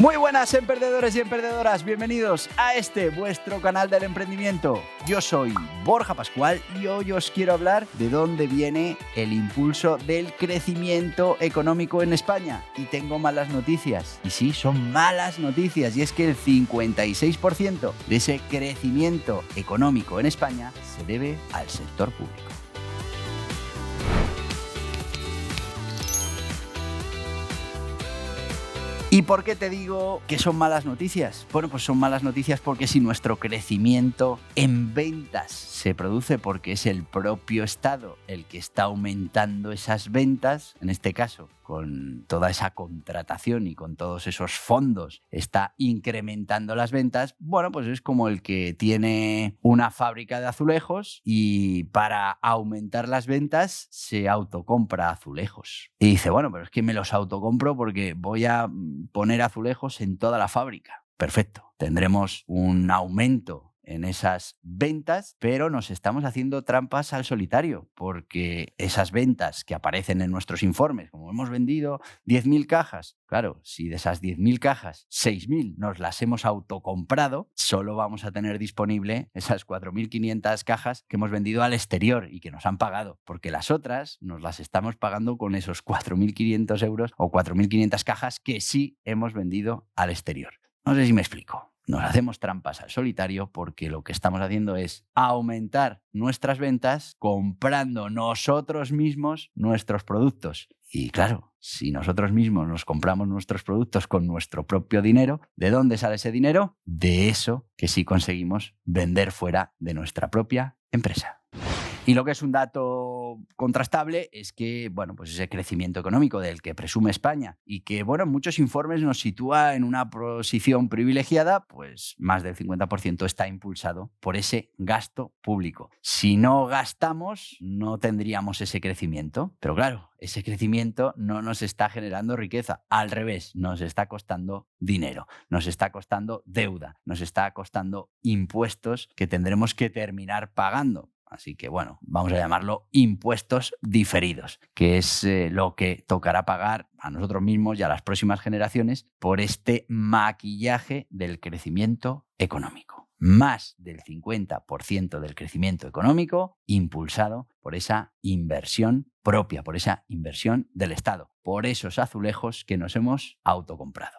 Muy buenas, emprendedores y emprendedoras, bienvenidos a este vuestro canal del emprendimiento. Yo soy Borja Pascual y hoy os quiero hablar de dónde viene el impulso del crecimiento económico en España. Y tengo malas noticias, y sí, son malas noticias, y es que el 56% de ese crecimiento económico en España se debe al sector público. ¿Y por qué te digo que son malas noticias? Bueno, pues son malas noticias porque si nuestro crecimiento en ventas se produce porque es el propio Estado el que está aumentando esas ventas, en este caso con toda esa contratación y con todos esos fondos está incrementando las ventas, bueno, pues es como el que tiene una fábrica de azulejos y para aumentar las ventas se autocompra azulejos. Y dice, bueno, pero es que me los autocompro porque voy a poner azulejos en toda la fábrica. Perfecto, tendremos un aumento en esas ventas, pero nos estamos haciendo trampas al solitario, porque esas ventas que aparecen en nuestros informes, como hemos vendido 10.000 cajas, claro, si de esas 10.000 cajas, 6.000 nos las hemos autocomprado, solo vamos a tener disponible esas 4.500 cajas que hemos vendido al exterior y que nos han pagado, porque las otras nos las estamos pagando con esos 4.500 euros o 4.500 cajas que sí hemos vendido al exterior. No sé si me explico. Nos hacemos trampas al solitario porque lo que estamos haciendo es aumentar nuestras ventas comprando nosotros mismos nuestros productos. Y claro, si nosotros mismos nos compramos nuestros productos con nuestro propio dinero, ¿de dónde sale ese dinero? De eso que sí conseguimos vender fuera de nuestra propia empresa. Y lo que es un dato contrastable es que, bueno, pues ese crecimiento económico del que presume España y que, bueno, en muchos informes nos sitúa en una posición privilegiada, pues más del 50% está impulsado por ese gasto público. Si no gastamos, no tendríamos ese crecimiento. Pero claro, ese crecimiento no nos está generando riqueza. Al revés, nos está costando dinero, nos está costando deuda, nos está costando impuestos que tendremos que terminar pagando. Así que, bueno, vamos a llamarlo impuestos diferidos, que es lo que tocará pagar a nosotros mismos y a las próximas generaciones por este maquillaje del crecimiento económico. Más del 50% del crecimiento económico impulsado por esa inversión propia, por esa inversión del Estado, por esos azulejos que nos hemos autocomprado.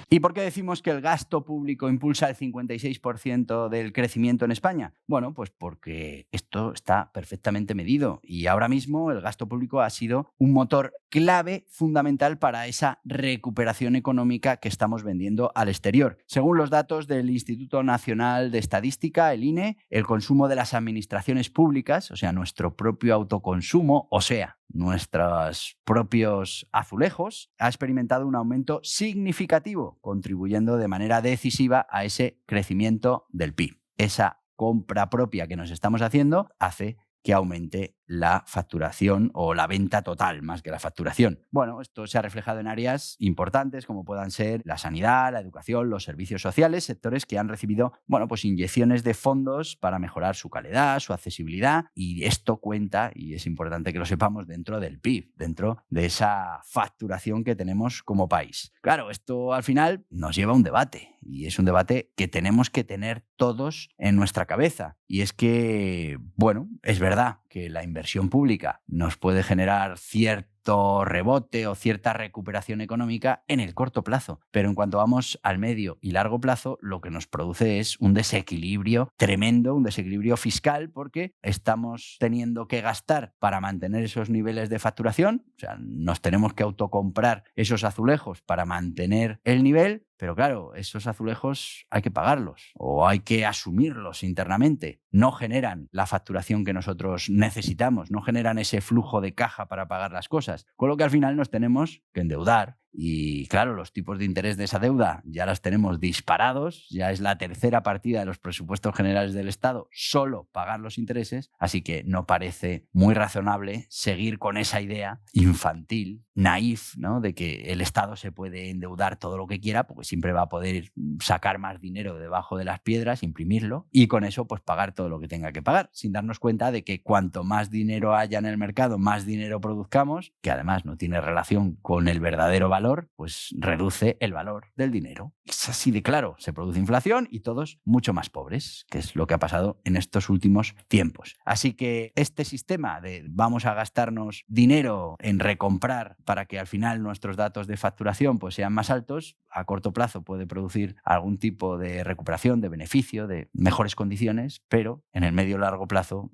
¿Y por qué decimos que el gasto público impulsa el 56% del crecimiento en España? Bueno, pues porque esto está perfectamente medido y ahora mismo el gasto público ha sido un motor clave fundamental para esa recuperación económica que estamos vendiendo al exterior. Según los datos del Instituto Nacional de Estadística, el INE, el consumo de las administraciones públicas, o sea, nuestro propio autoconsumo, o sea, nuestros propios azulejos, ha experimentado un aumento significativo, contribuyendo de manera decisiva a ese crecimiento del PIB. Esa compra propia que nos estamos haciendo hace que aumente la facturación o la venta total más que la facturación. Bueno, esto se ha reflejado en áreas importantes como puedan ser la sanidad, la educación, los servicios sociales, sectores que han recibido, bueno, pues inyecciones de fondos para mejorar su calidad, su accesibilidad, y esto cuenta, y es importante que lo sepamos, dentro del PIB, dentro de esa facturación que tenemos como país. Claro, esto al final nos lleva a un debate, y es un debate que tenemos que tener todos en nuestra cabeza, y es que, bueno, es verdad que la inversión pública nos puede generar cierto rebote o cierta recuperación económica en el corto plazo, pero en cuanto vamos al medio y largo plazo, lo que nos produce es un desequilibrio tremendo, un desequilibrio fiscal, porque estamos teniendo que gastar para mantener esos niveles de facturación, o sea, nos tenemos que autocomprar esos azulejos para mantener el nivel, pero claro, esos azulejos hay que pagarlos o hay que asumirlos internamente. No generan la facturación que nosotros necesitamos, no generan ese flujo de caja para pagar las cosas, con lo que al final nos tenemos que endeudar. Y claro, los tipos de interés de esa deuda ya las tenemos disparados, ya es la tercera partida de los presupuestos generales del Estado, solo pagar los intereses, así que no parece muy razonable seguir con esa idea infantil, naif, ¿no?, de que el Estado se puede endeudar todo lo que quiera, porque siempre va a poder sacar más dinero debajo de las piedras, imprimirlo, y con eso pues pagar todo lo que tenga que pagar, sin darnos cuenta de que cuanto más dinero haya en el mercado, más dinero produzcamos, que además no tiene relación con el verdadero valor valor, pues reduce el valor del dinero. Es así de claro, se produce inflación y todos mucho más pobres, que es lo que ha pasado en estos últimos tiempos. Así que este sistema de vamos a gastarnos dinero en recomprar para que al final nuestros datos de facturación pues sean más altos, a corto plazo puede producir algún tipo de recuperación, de beneficio, de mejores condiciones, pero en el medio y largo plazo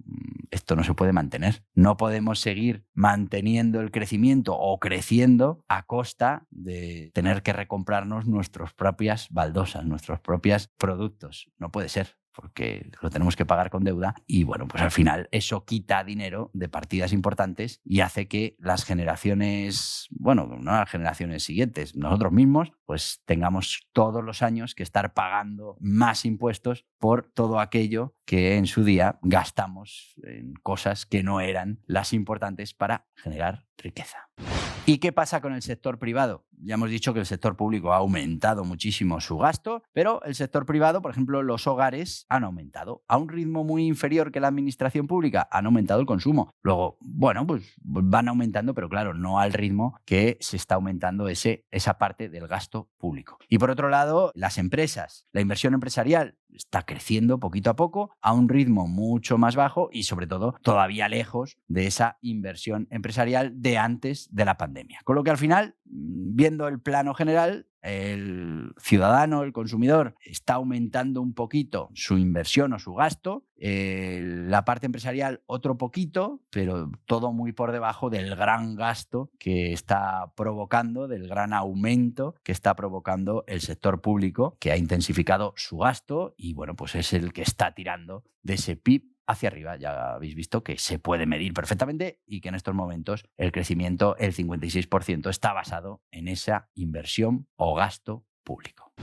esto no se puede mantener. No podemos seguir manteniendo el crecimiento o creciendo a costa de tener que recomprarnos nuestras propias baldosas, nuestros propios productos. No puede ser, porque lo tenemos que pagar con deuda y bueno, pues al final eso quita dinero de partidas importantes y hace que las generaciones, bueno, no las generaciones siguientes, nosotros mismos, pues tengamos todos los años que estar pagando más impuestos por todo aquello que en su día gastamos en cosas que no eran las importantes para generar riqueza. ¿Y qué pasa con el sector privado? Ya hemos dicho que el sector público ha aumentado muchísimo su gasto, pero el sector privado, por ejemplo, los hogares han aumentado a un ritmo muy inferior que la administración pública, han aumentado el consumo. Luego, bueno, pues van aumentando, pero claro, no al ritmo que se está aumentando esa parte del gasto público. Y por otro lado, las empresas, la inversión empresarial está creciendo poquito a poco a un ritmo mucho más bajo y sobre todo todavía lejos de esa inversión empresarial de antes de la pandemia. Con lo que al final, viendo el plano general, el ciudadano, el consumidor, está aumentando un poquito su inversión o su gasto, la parte empresarial otro poquito, pero todo muy por debajo del gran gasto que está provocando, del gran aumento que está provocando el sector público, que ha intensificado su gasto y bueno, pues es el que está tirando de ese PIB hacia arriba. Ya habéis visto que se puede medir perfectamente y que en estos momentos el crecimiento, el 56%, está basado en esa inversión o gasto público.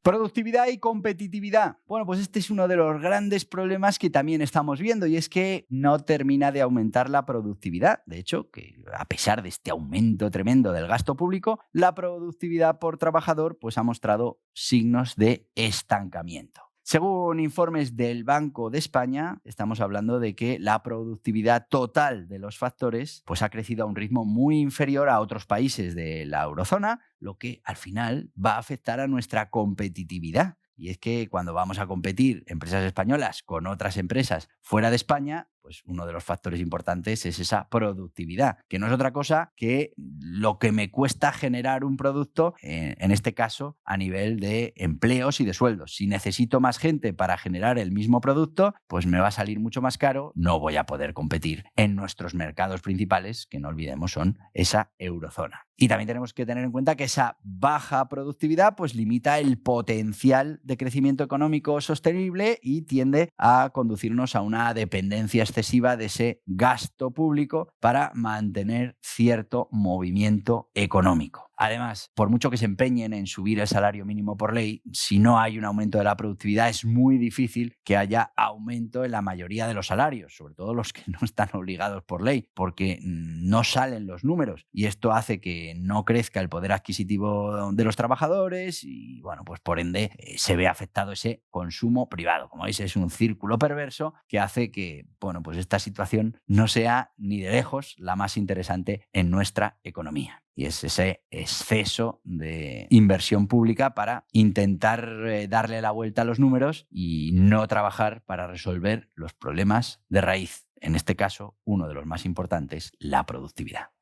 Productividad y competitividad. Bueno, pues este es uno de los grandes problemas que también estamos viendo y es que no termina de aumentar la productividad. De hecho, que a pesar de este aumento tremendo del gasto público, la productividad por trabajador pues ha mostrado signos de estancamiento. Según informes del Banco de España, estamos hablando de que la productividad total de los factores pues ha crecido a un ritmo muy inferior a otros países de la eurozona, lo que al final va a afectar a nuestra competitividad. Y es que cuando vamos a competir empresas españolas con otras empresas fuera de España, pues uno de los factores importantes es esa productividad, que no es otra cosa que lo que me cuesta generar un producto, en este caso a nivel de empleos y de sueldos. Si necesito más gente para generar el mismo producto, pues me va a salir mucho más caro, no voy a poder competir en nuestros mercados principales, que no olvidemos son esa eurozona. Y también tenemos que tener en cuenta que esa baja productividad pues limita el potencial de crecimiento económico sostenible y tiende a conducirnos a una dependencia excesiva de ese gasto público para mantener cierto movimiento económico. Además, por mucho que se empeñen en subir el salario mínimo por ley, si no hay un aumento de la productividad es muy difícil que haya aumento en la mayoría de los salarios, sobre todo los que no están obligados por ley, porque no salen los números y esto hace que no crezca el poder adquisitivo de los trabajadores y, bueno, pues por ende se ve afectado ese consumo privado. Como veis, es un círculo perverso que hace que, bueno, pues esta situación no sea ni de lejos la más interesante en nuestra economía. Y es ese exceso de inversión pública para intentar darle la vuelta a los números y no trabajar para resolver los problemas de raíz. En este caso, uno de los más importantes, la productividad.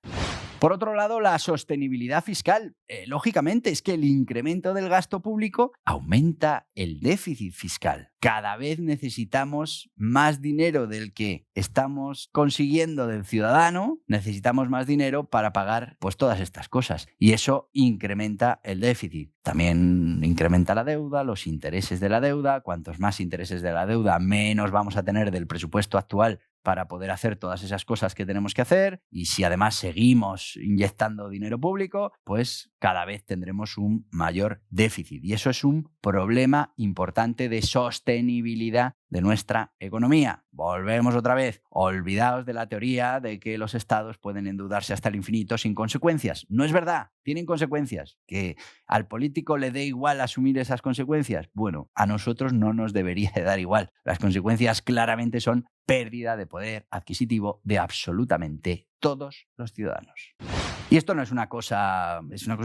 Por otro lado, la sostenibilidad fiscal. Lógicamente, es que el incremento del gasto público aumenta el déficit fiscal. Cada vez necesitamos más dinero del que estamos consiguiendo del ciudadano, necesitamos más dinero para pagar pues todas estas cosas. Y eso incrementa el déficit. También incrementa la deuda, los intereses de la deuda. Cuantos más intereses de la deuda, menos vamos a tener del presupuesto actual para poder hacer todas esas cosas que tenemos que hacer, y si además seguimos inyectando dinero público, pues cada vez tendremos un mayor déficit. Y eso es un problema importante de sostenibilidad de nuestra economía. Volvemos otra vez. Olvidaos de la teoría de que los estados pueden endeudarse hasta el infinito sin consecuencias. No es verdad. Tienen consecuencias. ¿Que al político le dé igual asumir esas consecuencias? Bueno, a nosotros no nos debería de dar igual. Las consecuencias claramente son pérdida de poder adquisitivo de absolutamente todos los ciudadanos. Y esto no es una cosa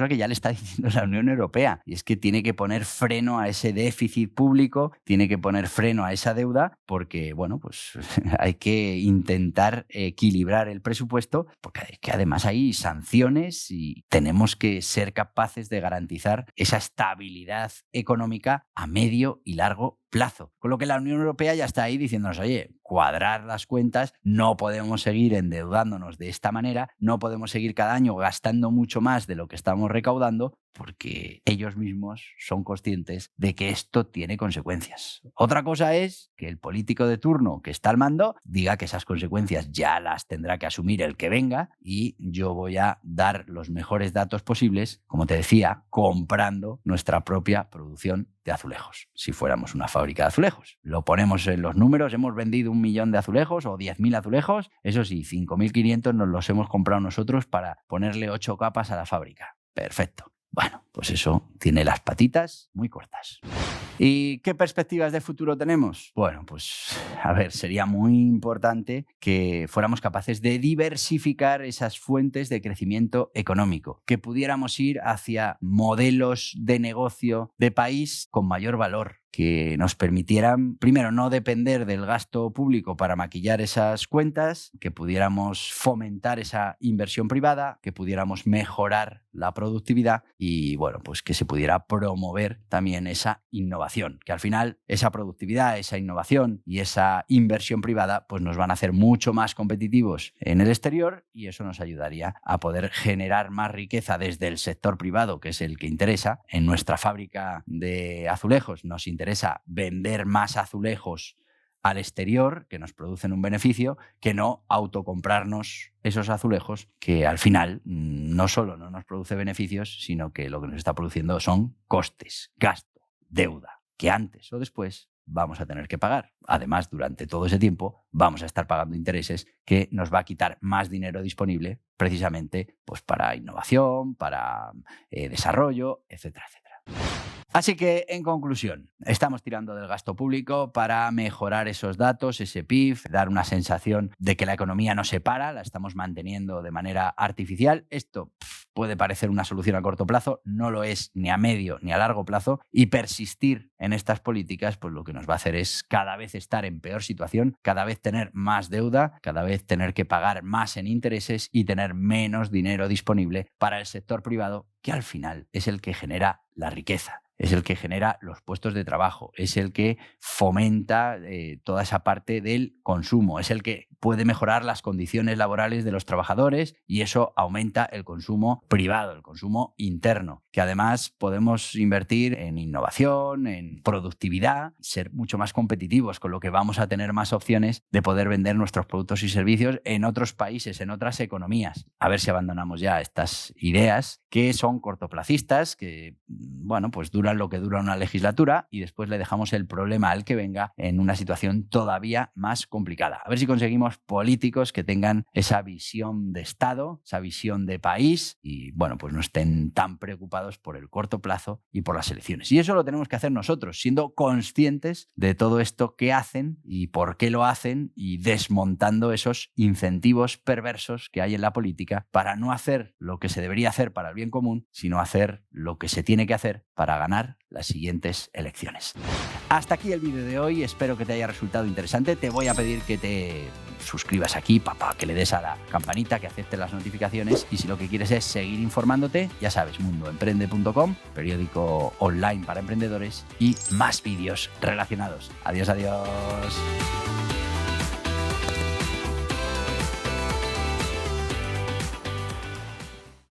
que ya le está diciendo la Unión Europea, y es que tiene que poner freno a ese déficit público, tiene que poner freno a esa deuda, porque, bueno, pues hay que intentar equilibrar el presupuesto, porque además hay sanciones y tenemos que ser capaces de garantizar esa estabilidad económica a medio y largo plazo. Con lo que la Unión Europea ya está ahí diciéndonos, oye, cuadrar las cuentas, no podemos seguir endeudándonos de esta manera, no podemos seguir cada año gastando mucho más de lo que estamos recaudando, porque ellos mismos son conscientes de que esto tiene consecuencias. Otra cosa es que el político de turno que está al mando diga que esas consecuencias ya las tendrá que asumir el que venga, y yo voy a dar los mejores datos posibles, como te decía, comprando nuestra propia producción de azulejos. Si fuéramos una fábrica de azulejos, lo ponemos en los números, hemos vendido 1 millón de azulejos o 10.000 azulejos, eso sí, 5.500 nos los hemos comprado nosotros para ponerle 8 capas a la fábrica. Perfecto. Bueno, pues eso tiene las patitas muy cortas. ¿Y qué perspectivas de futuro tenemos? Bueno, pues a ver, sería muy importante que fuéramos capaces de diversificar esas fuentes de crecimiento económico, que pudiéramos ir hacia modelos de negocio de país con mayor valor, que nos permitieran, primero, no depender del gasto público para maquillar esas cuentas, que pudiéramos fomentar esa inversión privada, que pudiéramos mejorar la productividad y, bueno, pues que se pudiera promover también esa innovación, que al final esa productividad, esa innovación y esa inversión privada pues nos van a hacer mucho más competitivos en el exterior, y eso nos ayudaría a poder generar más riqueza desde el sector privado, que es el que interesa. En nuestra fábrica de azulejos nos interesa vender más azulejos al exterior, que nos producen un beneficio, que no autocomprarnos esos azulejos, que al final no solo no nos produce beneficios, sino que lo que nos está produciendo son costes, gasto, deuda, que antes o después vamos a tener que pagar. Además, durante todo ese tiempo vamos a estar pagando intereses, que nos va a quitar más dinero disponible precisamente pues para innovación, para desarrollo, etcétera, etcétera. Así que, en conclusión, estamos tirando del gasto público para mejorar esos datos, ese PIB, dar una sensación de que la economía no se para, la estamos manteniendo de manera artificial. Esto puede parecer una solución a corto plazo, no lo es ni a medio ni a largo plazo, y persistir en estas políticas pues lo que nos va a hacer es cada vez estar en peor situación, cada vez tener más deuda, cada vez tener que pagar más en intereses y tener menos dinero disponible para el sector privado, que al final es el que genera la riqueza, es el que genera los puestos de trabajo, es el que fomenta toda esa parte del consumo, es el que puede mejorar las condiciones laborales de los trabajadores, y eso aumenta el consumo privado, el consumo interno, que además podemos invertir en innovación, en productividad, ser mucho más competitivos, con lo que vamos a tener más opciones de poder vender nuestros productos y servicios en otros países, en otras economías. A ver si abandonamos ya estas ideas que son cortoplacistas, que, bueno, pues duran lo que dura una legislatura y después le dejamos el problema al que venga en una situación todavía más complicada. A ver si conseguimos políticos que tengan esa visión de Estado, esa visión de país y, bueno, pues no estén tan preocupados por el corto plazo y por las elecciones. Y eso lo tenemos que hacer nosotros, siendo conscientes de todo esto que hacen y por qué lo hacen, y desmontando esos incentivos perversos que hay en la política para no hacer lo que se debería hacer para el bien común, sino hacer lo que se tiene que hacer para ganar las siguientes elecciones. Hasta aquí el vídeo de hoy, espero que te haya resultado interesante. Te voy a pedir que te suscribas aquí, que le des a la campanita, que aceptes las notificaciones, y si lo que quieres es seguir informándote, ya sabes, mundoemprende.com, periódico online para emprendedores, y más vídeos relacionados. Adiós, adiós.